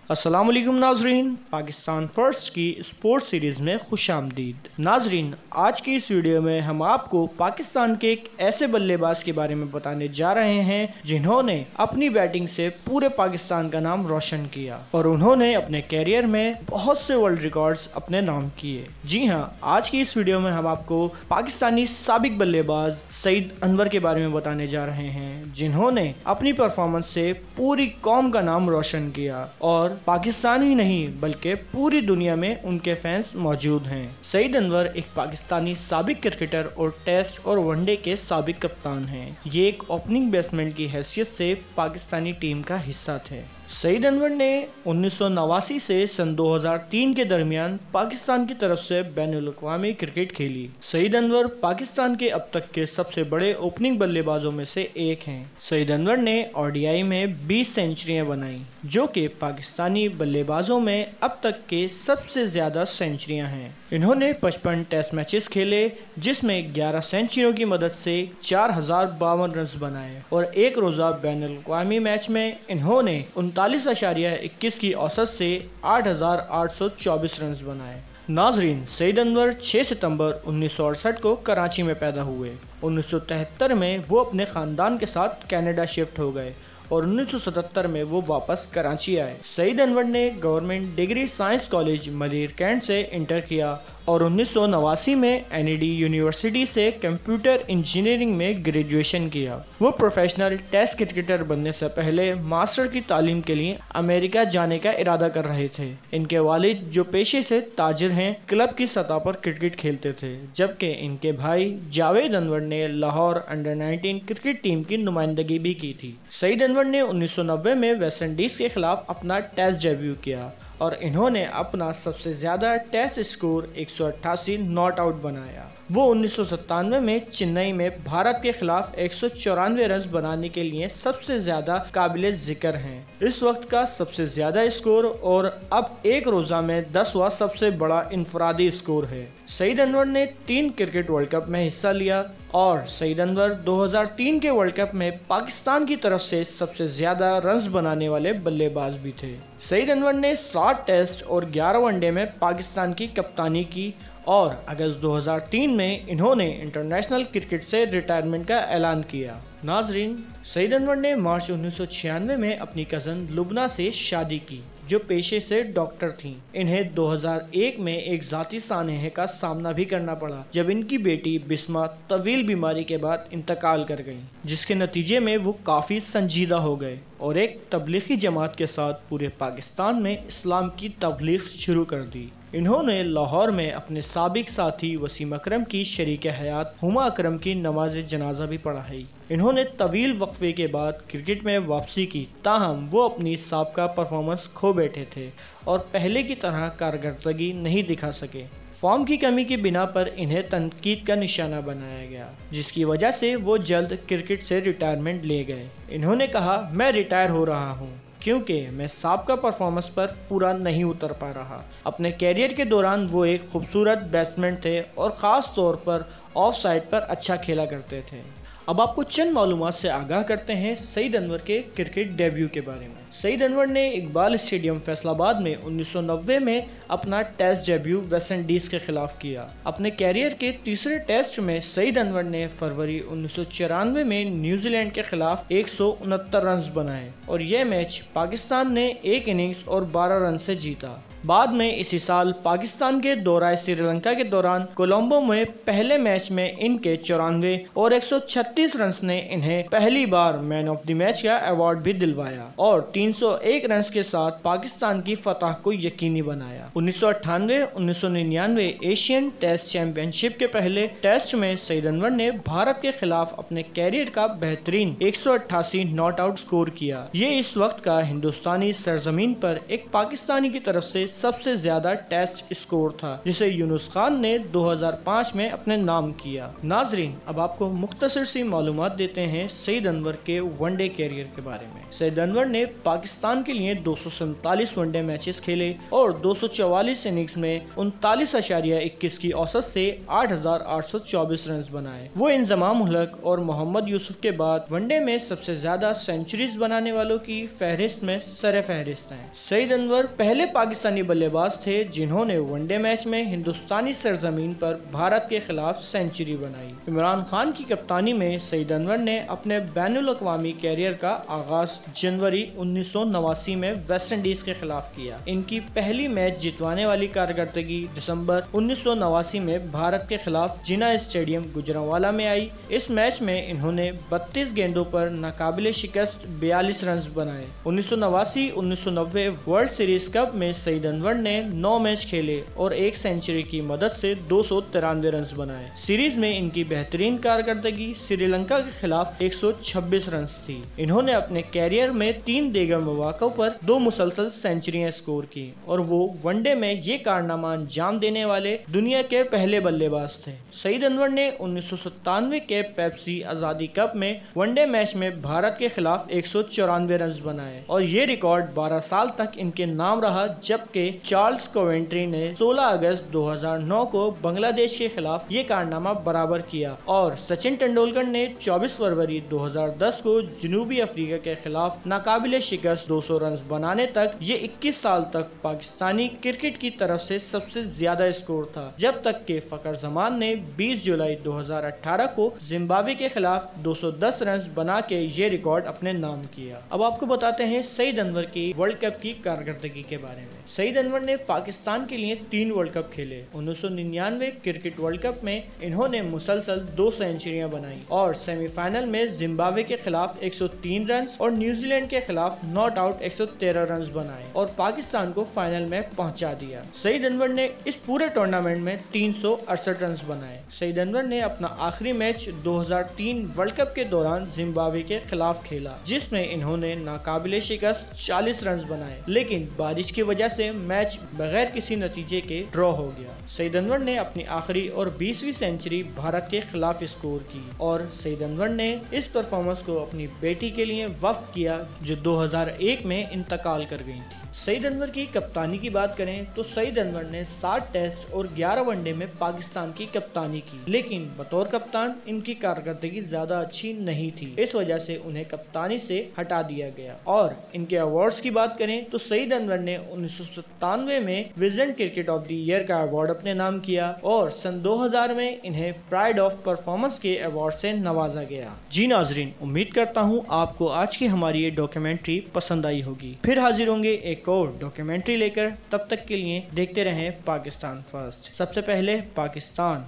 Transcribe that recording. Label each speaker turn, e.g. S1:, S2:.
S1: अस्सलाम वालेकुम नाजरीन, पाकिस्तान फर्स्ट की स्पोर्ट्स सीरीज़ में खुश आमदीद। नाजरीन, आज की इस वीडियो में हम आपको पाकिस्तान के एक ऐसे बल्लेबाज के बारे में बताने जा रहे हैं जिन्होंने अपनी बैटिंग से पूरे पाकिस्तान का नाम रोशन किया और उन्होंने अपने कैरियर में बहुत से वर्ल्ड रिकॉर्ड्स अपने नाम किए। जी हाँ, आज की इस वीडियो में हम आपको पाकिस्तानी साबिक बल्लेबाज सईद अनवर के बारे में बताने जा रहे हैं जिन्होंने अपनी परफॉर्मेंस से पूरी कौम का नाम रोशन किया और पाकिस्तान ही नहीं बल्कि पूरी दुनिया में उनके फैंस मौजूद हैं। सईद अनवर एक पाकिस्तानी साबिक क्रिकेटर और टेस्ट और वनडे के साबिक कप्तान हैं। ये एक ओपनिंग बैट्समैन की हैसियत से पाकिस्तानी टीम का हिस्सा थे। सईद अनवर ने 1989 से सन 2003 के दरमियान पाकिस्तान की तरफ से बैनुल-अक़वामी क्रिकेट खेली। सईद अनवर पाकिस्तान के अब तक के सबसे बड़े ओपनिंग बल्लेबाजों में से एक हैं। सईद अनवर ने ओडीआई में 20 सेंचुरियां बनाई, जो कि पाकिस्तानी बल्लेबाजों में अब तक के सबसे ज्यादा सेंचुरियां हैं। इन्होंने 55 टेस्ट मैचेस खेले, जिसमें 11 सेंचुरियों की मदद से 4052 रन बनाए और एक रोजा बैनुल-अक़वामी मैच में इन्होंने 39.21 की औसत से 8824 रन बनाए। नाजरीन, सईद अनवर 6 सितंबर 1968 को कराची में पैदा हुए। 1973 में वो अपने खानदान के साथ कनाडा शिफ्ट हो गए और 1977 में वो वापस कराची आए। सईद अनवर ने government degree science college Malir cantt से इंटर किया और 1989 में एनईडी यूनिवर्सिटी से कंप्यूटर इंजीनियरिंग में ग्रेजुएशन किया। वो प्रोफेशनल टेस्ट क्रिकेटर बनने से पहले मास्टर की तालीम के लिए अमेरिका जाने का इरादा कर रहे थे। इनके वालिद, जो पेशे से ताजिर हैं, क्लब की सतह पर क्रिकेट खेलते थे, जबकि इनके भाई जावेद अनवर ने लाहौर अंडर 19 क्रिकेट टीम की नुमाइंदगी भी की थी। सईद अनवर ने 1990 में वेस्ट इंडीज के खिलाफ अपना टेस्ट डेब्यू किया और इन्होंने अपना सबसे ज्यादा टेस्ट स्कोर 188 नॉट आउट बनाया। वो 1997 में चेन्नई में भारत के खिलाफ 194 रन बनाने के लिए सबसे ज्यादा काबिले जिक्र हैं। इस वक्त का सबसे ज्यादा स्कोर और अब एक रोजा में 10वां सबसे बड़ा इनफरादी स्कोर है। सईद अनवर ने 3 क्रिकेट वर्ल्ड कप में हिस्सा लिया और सईद अनवर 2003 के वर्ल्ड कप में पाकिस्तान की तरफ से सबसे ज्यादा रन बनाने वाले बल्लेबाज भी थे। सईद अनवर ने 7 टेस्ट और 11 वनडे में पाकिस्तान की कप्तानी की और अगस्त 2003 में इन्होंने इंटरनेशनल क्रिकेट से रिटायरमेंट का ऐलान किया। नाजरीन, सईद अनवर ने मार्च 1996 में अपनी कज़न लुबना से शादी की, जो पेशे से डॉक्टर थीं। इन्हें 2001 में एक जाती सानहे का सामना भी करना पड़ा जब इनकी बेटी बिस्मा तवील बीमारी के बाद इंतकाल कर गईं, जिसके नतीजे में वो काफी संजीदा हो गए और एक तबलीगी जमात के साथ पूरे पाकिस्तान में इस्लाम की तबलीग शुरू कर दी। इन्होंने लाहौर में अपने साबिक साथी वसीम अकरम की शरीक हयात हुमा अकरम की नमाज जनाजा भी पढ़ाई। इन्होंने तवील वक्फे के बाद क्रिकेट में वापसी की, ताहम वो अपनी साबका परफॉर्मेंस खो बैठे थे और पहले की तरह कारकर्दगी नहीं दिखा सके। फॉर्म की कमी की बिना पर इन्हें तनकीद का निशाना बनाया गया, जिसकी वजह से वो जल्द क्रिकेट से रिटायरमेंट ले गए। इन्होंने कहा, मैं रिटायर हो रहा हूँ क्योंकि मैं साबका परफॉर्मेंस पर पूरा नहीं उतर पा रहा। अपने कैरियर के दौरान वो एक खूबसूरत बैट्समैन थे और ख़ास तौर पर ऑफ साइड पर अच्छा खेला करते थे। अब आपको चंद मालूमात से आगाह करते हैं सईद अनवर के क्रिकेट डेब्यू के बारे में। सईद अनवर ने इकबाल स्टेडियम फैसलाबाद में 1990 में अपना टेस्ट डेब्यू वेस्ट इंडीज के खिलाफ किया। अपने कैरियर के तीसरे टेस्ट में सईद अनवर ने फरवरी 1994 में न्यूजीलैंड के खिलाफ 169 रन बनाए और यह मैच पाकिस्तान ने 1 इनिंग्स और 12 रन से जीता। बाद में इसी साल पाकिस्तान के दौरा श्रीलंका के दौरान कोलंबो में पहले मैच में इनके 94 और 136 रन ने इन्हें पहली बार मैन ऑफ द मैच का अवार्ड भी दिलवाया और 301 रन के साथ पाकिस्तान की फतह को यकीनी बनाया। 1998-1999 एशियन टेस्ट चैंपियनशिप के पहले टेस्ट में सईद अनवर ने भारत के खिलाफ अपने कैरियर का बेहतरीन 188 नॉट आउट स्कोर किया। ये इस वक्त का हिंदुस्तानी सरजमीन पर एक पाकिस्तानी की तरफ से सबसे ज्यादा टेस्ट स्कोर था, जिसे यूनुस खान ने 2005 में अपने नाम किया। नाजरीन, अब आपको मुख्तसर सी मालूमात देते हैं सईद अनवर के वनडे कैरियर के बारे में। सईद अनवर ने पाकिस्तान के लिए 247 वनडे मैचेस खेले और 244 इनिंग्स में 39.21 की औसत से 8,824 रन बनाए। वो इंजमाम उल हक और मोहम्मद यूसुफ के बाद वनडे में सबसे ज्यादा सेंचुरीज बनाने वालों की फहरिस्त में सरे फहरिस्त हैं। सईद अनवर पहले पाकिस्तानी बल्लेबाज थे जिन्होंने वनडे मैच में हिंदुस्तानी सरजमीन पर भारत के खिलाफ सेंचुरी बनाई। इमरान खान की कप्तानी में सईद अनवर ने अपने बैनुल अक़वामी कैरियर का आगाज जनवरी 1989 में वेस्ट इंडीज के खिलाफ किया। इनकी पहली मैच जितवाने वाली कारकर्दगी दिसंबर 1989 में भारत के खिलाफ जिना स्टेडियम गुजरांवाला में आई। इस मैच में इन्होंने 32 गेंदों पर नाकाबिले शिकस्त 42 रन बनाए। 1989-1990 वर्ल्ड सीरीज कप में सईद अनवर ने 9 मैच खेले और एक सेंचुरी की मदद से 293 रन बनाए। सीरीज में इनकी बेहतरीन कारकर्दगी श्रीलंका के खिलाफ 126 रन थी। इन्होंने अपने कैरियर में 3 देगर मौकों पर 2 मुसलसल सेंचुरियां स्कोर की और वो वनडे में ये कारनामा अंजाम देने वाले दुनिया के पहले बल्लेबाज थे। सईद अनवर ने 1997 के पेप्सी आजादी कप में वनडे मैच में भारत के खिलाफ 194 रन बनाए और ये रिकॉर्ड 12 साल तक इनके नाम रहा, जबकि चार्ल्स कोवेंट्री ने 16 अगस्त 2009 को बांग्लादेश के खिलाफ ये कारनामा बराबर किया और सचिन तेंदुलकर ने 24 फरवरी 2010 को जनूबी अफ्रीका के खिलाफ नाकाबिले शिकस्त 200 रन बनाने तक ये 21 साल तक पाकिस्तानी क्रिकेट की तरफ से सबसे ज्यादा स्कोर था, जब तक कि फकर जमान ने 20 जुलाई 2018 को जिम्बाब्वे के खिलाफ 210 रन बना के ये रिकॉर्ड अपने नाम किया। अब आपको बताते हैं सईद अनवर की वर्ल्ड कप की कारकर्दगी के बारे में। सईद अनवर ने पाकिस्तान के लिए 3 वर्ल्ड कप खेले। 1999 क्रिकेट वर्ल्ड कप में इन्होंने मुसलसल 2 सेंचुरियां बनाई और सेमीफाइनल में जिम्बाब्वे के खिलाफ 103 रन और न्यूजीलैंड के खिलाफ नॉट आउट 113 रन बनाए और पाकिस्तान को फाइनल में पहुंचा दिया। सईद अनवर ने इस पूरे टूर्नामेंट में 368 रन बनाए। सईद अनवर ने अपना आखिरी मैच 2003 वर्ल्ड कप के दौरान जिम्बाब्वे के खिलाफ खेला, जिसमें इन्होंने नाकाबिले शिकस्त 40 रन बनाए, लेकिन बारिश की वजह से मैच बगैर किसी नतीजे के ड्रॉ हो गया। सईद अनवर ने अपनी आखिरी और 20वीं सेंचुरी भारत के खिलाफ स्कोर की और सईद अनवर ने इस परफॉर्मेंस को अपनी बेटी के लिए वक्फ किया जो 2001 में इंतकाल कर गई थी। सईद अनवर की कप्तानी की बात करें तो सईद अनवर ने 60 टेस्ट और 11 वनडे में पाकिस्तान की कप्तानी की, लेकिन बतौर कप्तान इनकी कारकर्दगी ज्यादा अच्छी नहीं थी। इस वजह से उन्हें कप्तानी से हटा दिया गया। और इनके अवार्ड्स की बात करें तो सईद अनवर ने 1997 में vision cricket of the year का अवार्ड अपने नाम किया और सन 2000 में इन्हें प्राइड ऑफ परफॉर्मेंस के अवार्ड से नवाजा गया। जी नाजरीन, उम्मीद करता हूँ आपको आज की हमारी ये डॉक्यूमेंट्री पसंद आई होगी। फिर हाजिर होंगे एक और डॉक्यूमेंट्री लेकर, तब तक के लिए देखते रहें पाकिस्तान फर्स्ट। सबसे पहले पाकिस्तान।